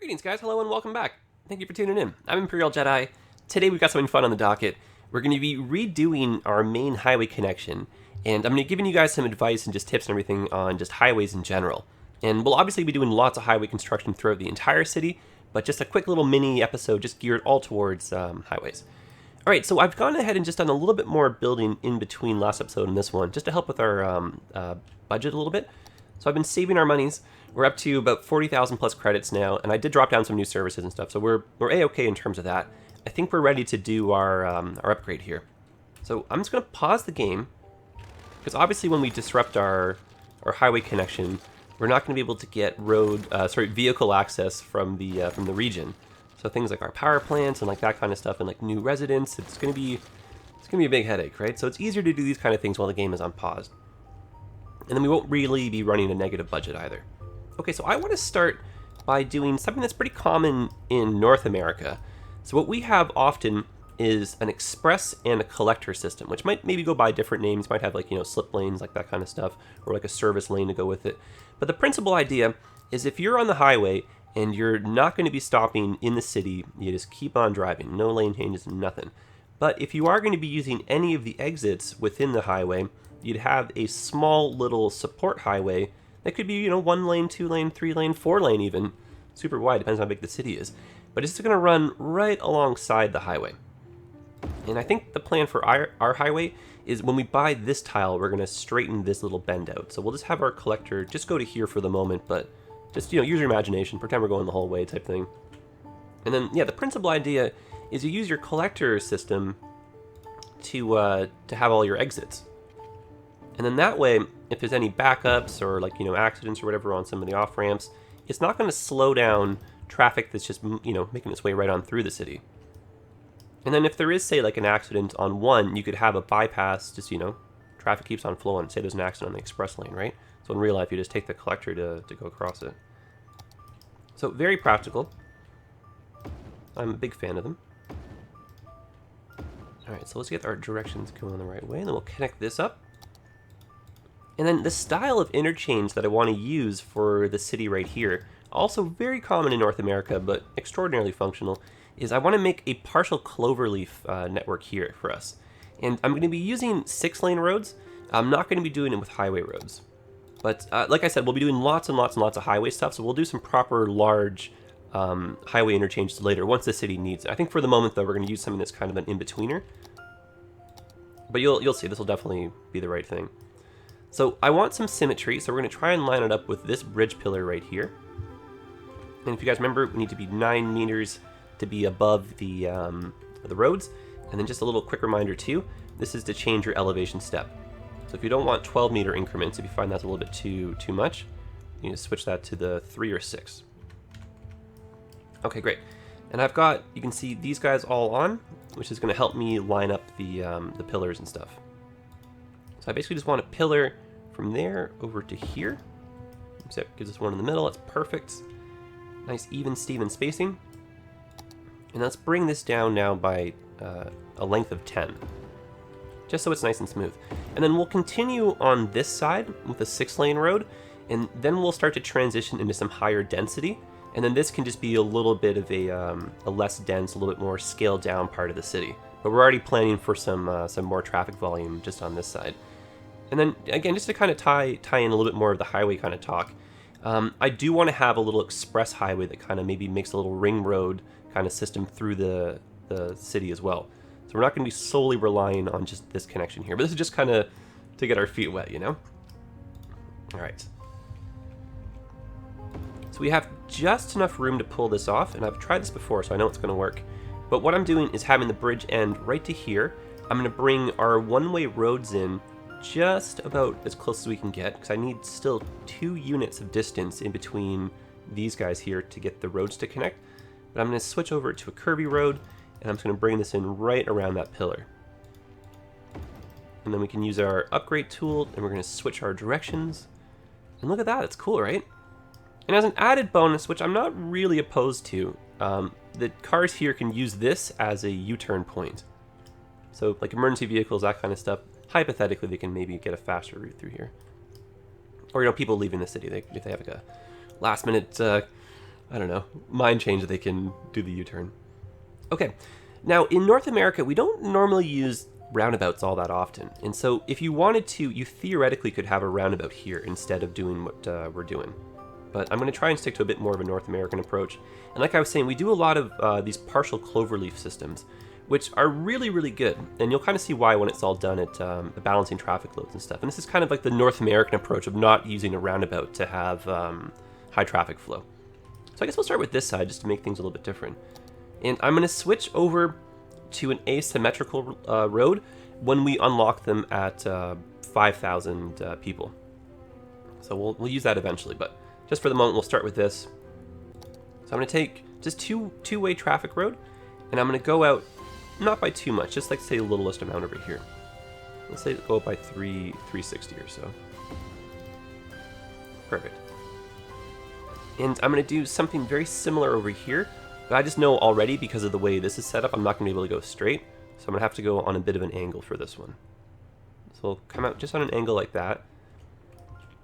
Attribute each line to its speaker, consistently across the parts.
Speaker 1: Greetings, guys. Hello and welcome back. Thank you for tuning in. I'm ImperialJedi. Today we've got something fun on the docket. We're going to be redoing our main highway connection, and I'm going to be giving you guys some advice and just tips and everything on just highways in general. And we'll obviously be doing lots of highway construction throughout the entire city, but just a quick little mini episode just geared all towards highways. Alright, so I've gone ahead and just done a little bit more building in between last episode and this one, just to help with our budget a little bit. So I've been saving our monies. We're up to about 40,000 plus credits now, and I did drop down some new services and stuff, so we're A-okay in terms of that. I think we're ready to do our upgrade here. So I'm just going to pause the game, because obviously when we disrupt our highway connection, we're not going to be able to get vehicle access from the region. So things like our power plants and like that kind of stuff, and like new residents, it's going to be a big headache, right? So it's easier to do these kind of things while the game is on pause. And then we won't really be running a negative budget either. Okay, so I want to start by doing something that's pretty common in North America. So what we have often is an express and a collector system, which might maybe go by different names, might have like, slip lanes, like that kind of stuff, or like a service lane to go with it. But the principal idea is if you're on the highway and you're not going to be stopping in the city, you just keep on driving, no lane changes, nothing. But if you are going to be using any of the exits within the highway, you'd have a small little support highway that could be, 1 lane, 2 lane, 3 lane, 4 lane even. Super wide, depends on how big the city is. But it's just going to run right alongside the highway. And I think the plan for our highway is when we buy this tile, we're going to straighten this little bend out. So we'll just have our collector just go to here for the moment, but just, use your imagination, pretend we're going the whole way type thing. And then, yeah, the principal idea is you use your collector system to have all your exits. And then that way, if there's any backups or like, accidents or whatever on some of the off-ramps, it's not going to slow down traffic that's just, making its way right on through the city. And then if there is, say, like an accident on one, you could have a bypass, just, traffic keeps on flowing. Say there's an accident on the express lane, right? So in real life, you just take the collector to go across it. So very practical. I'm a big fan of them. All right, so let's get our directions going the right way, and then we'll connect this up. And then the style of interchange that I want to use for the city right here, also very common in North America, but extraordinarily functional, is I want to make a partial Cloverleaf network here for us. And I'm going to be using 6-lane roads. I'm not going to be doing it with highway roads. But like I said, we'll be doing lots and lots and lots of highway stuff, so we'll do some proper large highway interchanges later, once the city needs it. I think for the moment, though, we're going to use something that's kind of an in-betweener. But you'll see, this will definitely be the right thing. So I want some symmetry, so we're going to try and line it up with this bridge pillar right here. And if you guys remember, we need to be 9 meters to be above the roads. And then just a little quick reminder too, this is to change your elevation step. So if you don't want 12-meter increments, if you find that's a little bit too much, you need to switch that to the 3 or 6. Okay, great. And I've got, you can see these guys all on, which is going to help me line up the pillars and stuff. So I basically just want a pillar from there over to here. So it gives us one in the middle. That's perfect. Nice even Steven spacing. And let's bring this down now by a length of 10. Just so it's nice and smooth. And then we'll continue on this side with a 6-lane road. And then we'll start to transition into some higher density. And then this can just be a little bit of a less dense, a little bit more scaled down part of the city. But we're already planning for some more traffic volume just on this side. And then, again, just to kind of tie in a little bit more of the highway kind of talk, I do want to have a little express highway that kind of maybe makes a little ring road kind of system through the city as well. So we're not going to be solely relying on just this connection here. But this is just kind of to get our feet wet, All right. So we have just enough room to pull this off, and I've tried this before, so I know it's going to work. But what I'm doing is having the bridge end right to here. I'm going to bring our one-way roads in just about as close as we can get, because I need still 2 units of distance in between these guys here to get the roads to connect. But I'm going to switch over to a curvy road, and I'm just going to bring this in right around that pillar. And then we can use our upgrade tool, and we're going to switch our directions. And look at that, it's cool, right? And as an added bonus, which I'm not really opposed to, the cars here can use this as a U-turn point. So like emergency vehicles, that kind of stuff, hypothetically they can maybe get a faster route through here. Or, people leaving the city, if they have like a last minute I don't know, mind change that they can do the U-turn. Okay, now in North America, we don't normally use roundabouts all that often. And so if you wanted to, you theoretically could have a roundabout here instead of doing what we're doing. But I'm going to try and stick to a bit more of a North American approach. And like I was saying, we do a lot of these partial cloverleaf systems, which are really, really good. And you'll kind of see why when it's all done at balancing traffic loads and stuff. And this is kind of like the North American approach of not using a roundabout to have high traffic flow. So I guess we'll start with this side just to make things a little bit different. And I'm going to switch over to an asymmetrical road when we unlock them at 5,000 people. So we'll use that eventually, but just for the moment, we'll start with this. So I'm going to take just two-way traffic road, and I'm going to go out, not by too much, just like say the littlest amount over here. Let's say go up by 360 or so. Perfect. And I'm going to do something very similar over here, but I just know already because of the way this is set up, I'm not going to be able to go straight. So I'm going to have to go on a bit of an angle for this one. So we'll come out just on an angle like that.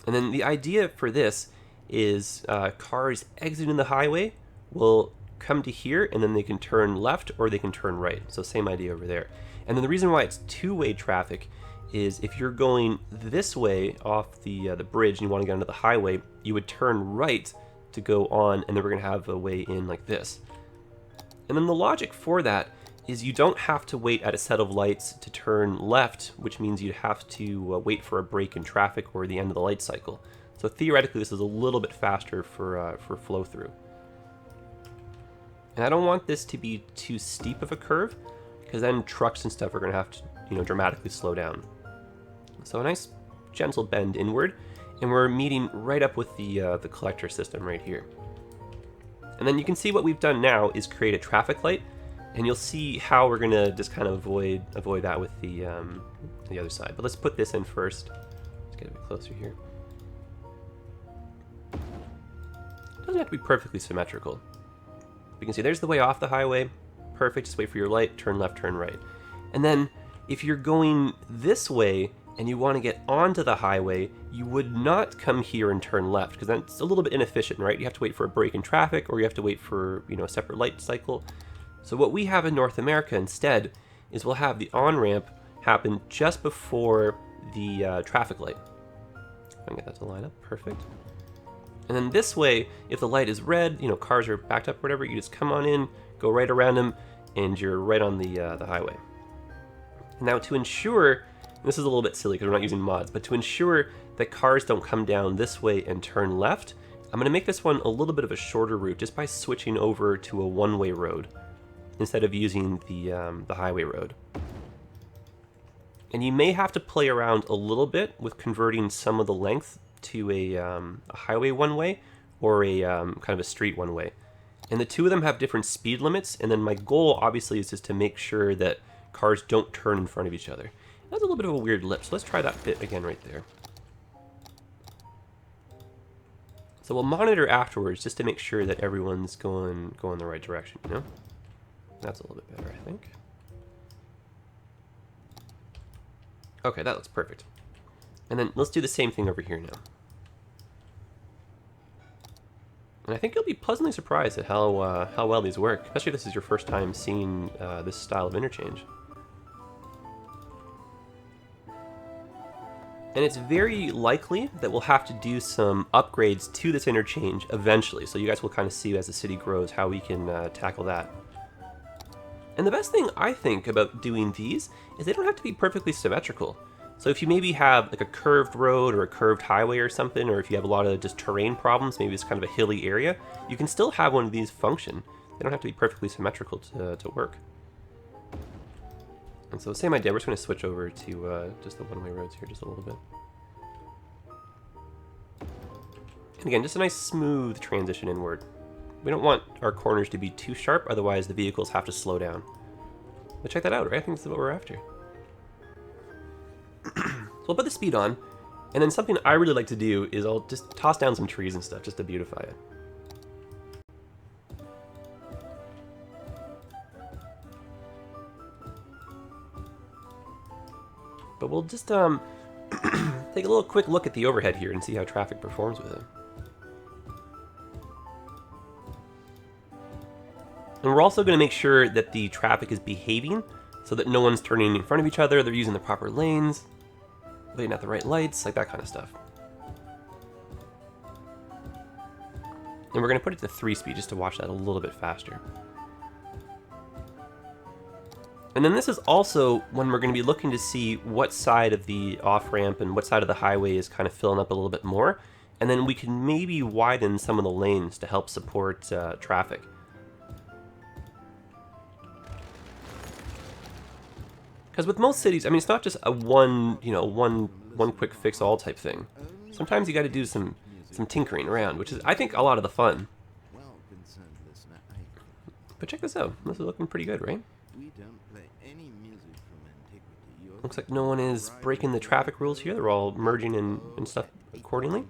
Speaker 1: And then the idea for this is cars exiting the highway will come to here, and then they can turn left or they can turn right. So same idea over there. And then the reason why it's two-way traffic is if you're going this way off the bridge and you want to get onto the highway, you would turn right to go on, and then we're going to have a way in like this. And then the logic for that is you don't have to wait at a set of lights to turn left, which means you'd have to wait for a break in traffic or the end of the light cycle. So theoretically, this is a little bit faster for flow through. And I don't want this to be too steep of a curve, because then trucks and stuff are going to have to, dramatically slow down. So a nice gentle bend inward, and we're meeting right up with the collector system right here. And then you can see what we've done now is create a traffic light, and you'll see how we're going to just kind of avoid that with the other side. But let's put this in first. Let's get a bit closer here. It doesn't have to be perfectly symmetrical. You can see there's the way off the highway. Perfect, just wait for your light, turn left, turn right. And then if you're going this way and you want to get onto the highway, you would not come here and turn left, because that's a little bit inefficient, right? You have to wait for a break in traffic, or you have to wait for a separate light cycle. So what we have in North America instead is we'll have the on-ramp happen just before the traffic light. If I can get that to line up, perfect. And then this way, if the light is red, cars are backed up or whatever, you just come on in, go right around them, and you're right on the highway. Now to ensure, and this is a little bit silly because we're not using mods, but to ensure that cars don't come down this way and turn left, I'm going to make this one a little bit of a shorter route just by switching over to a one-way road instead of using the highway road. And you may have to play around a little bit with converting some of the length to a highway one-way or a kind of a street one-way. And the two of them have different speed limits, and then my goal obviously is just to make sure that cars don't turn in front of each other. That's a little bit of a weird lip, so let's try that bit again right there. So we'll monitor afterwards just to make sure that everyone's going the right direction, That's a little bit better, I think. Okay, that looks perfect. And then let's do the same thing over here now. And I think you'll be pleasantly surprised at how well these work, especially if this is your first time seeing this style of interchange. And it's very likely that we'll have to do some upgrades to this interchange eventually, so you guys will kind of see as the city grows how we can tackle that. And the best thing I think about doing these is they don't have to be perfectly symmetrical. So if you maybe have like a curved road or a curved highway or something, or if you have a lot of just terrain problems, maybe it's kind of a hilly area, you can still have one of these function. They don't have to be perfectly symmetrical to work. And so same idea, we're just going to switch over to just the one-way roads here just a little bit. And again, just a nice smooth transition inward. We don't want our corners to be too sharp, otherwise the vehicles have to slow down. But check that out, right? I think this is what we're after. So we'll put the speed on, and then something I really like to do is I'll just toss down some trees and stuff just to beautify it. But we'll just take a little quick look at the overhead here and see how traffic performs with it. And we're also going to make sure that the traffic is behaving so that no one's turning in front of each other, they're using the proper lanes, waiting at the right lights, like that kind of stuff. And we're going to put it to 3 speed just to watch that a little bit faster. And then this is also when we're going to be looking to see what side of the off-ramp and what side of the highway is kind of filling up a little bit more. And then we can maybe widen some of the lanes to help support traffic. Because with most cities, I mean, it's not just a one quick fix all type thing. Sometimes you got to do some tinkering around, which is, I think, a lot of the fun. But check this out. This is looking pretty good, right? Looks like no one is breaking the traffic rules here. They're all merging and stuff accordingly.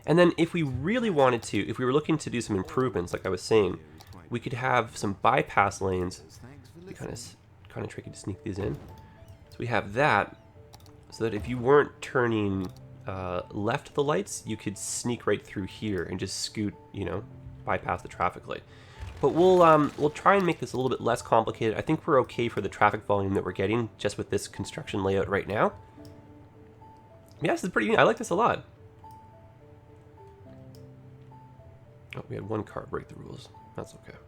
Speaker 1: And then if we really wanted to, if we were looking to do some improvements, like I was saying, we could have some bypass lanes. It'd be kind of tricky to sneak these in. So we have that, so that if you weren't turning left of the lights, you could sneak right through here and just scoot, bypass the traffic light. But we'll try and make this a little bit less complicated. I think we're okay for the traffic volume that we're getting just with this construction layout right now. Yeah, this is pretty neat. I like this a lot. Oh, we had one car break the rules. That's okay.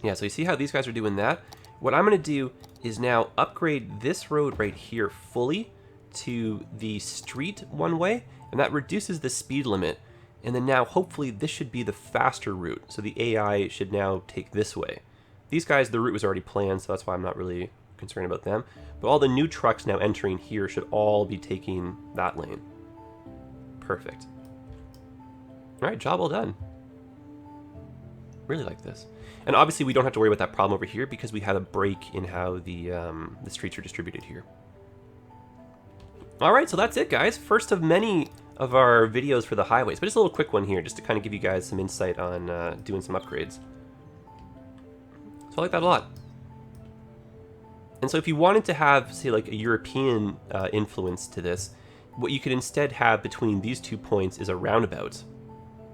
Speaker 1: Yeah, so you see how these guys are doing that? What I'm going to do is now upgrade this road right here fully to the street one way, and that reduces the speed limit. And then now, hopefully, this should be the faster route. So the AI should now take this way. These guys, the route was already planned, so that's why I'm not really concerned about them. But all the new trucks now entering here should all be taking that lane. Perfect. All right, job well done. Really like this. And obviously, we don't have to worry about that problem over here because we have a break in how the streets are distributed here. All right, so that's it, guys. First of many of our videos for the highways, but just a little quick one here just to kind of give you guys some insight on doing some upgrades. So I like that a lot. And so if you wanted to have, say, like a European influence to this, what you could instead have between these 2 points is a roundabout.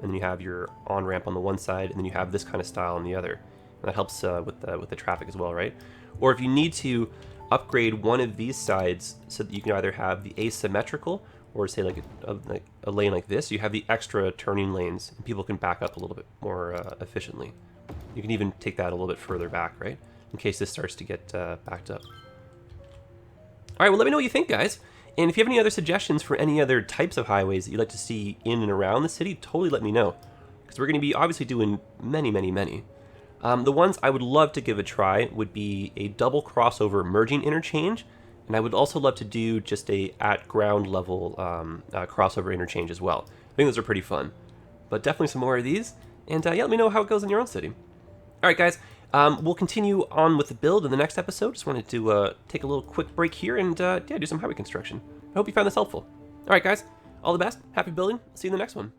Speaker 1: And then you have your on-ramp on the one side, and then you have this kind of style on the other. And that helps with the traffic as well, right? Or if you need to upgrade one of these sides so that you can either have the asymmetrical, or say like a lane like this, you have the extra turning lanes, and people can back up a little bit more efficiently. You can even take that a little bit further back, right? In case this starts to get backed up. All right, well, let me know what you think, guys. And if you have any other suggestions for any other types of highways that you'd like to see in and around the city, totally let me know. Because we're going to be obviously doing many, many, many. The ones I would love to give a try would be a double crossover merging interchange. And I would also love to do just a at ground level crossover interchange as well. I think those are pretty fun. But definitely some more of these. And yeah, let me know how it goes in your own city. All right, guys. We'll continue on with the build in the next episode. Just wanted to take a little quick break here and yeah, do some highway construction. I hope you found this helpful. All right, guys. All the best. Happy building. See you in the next one.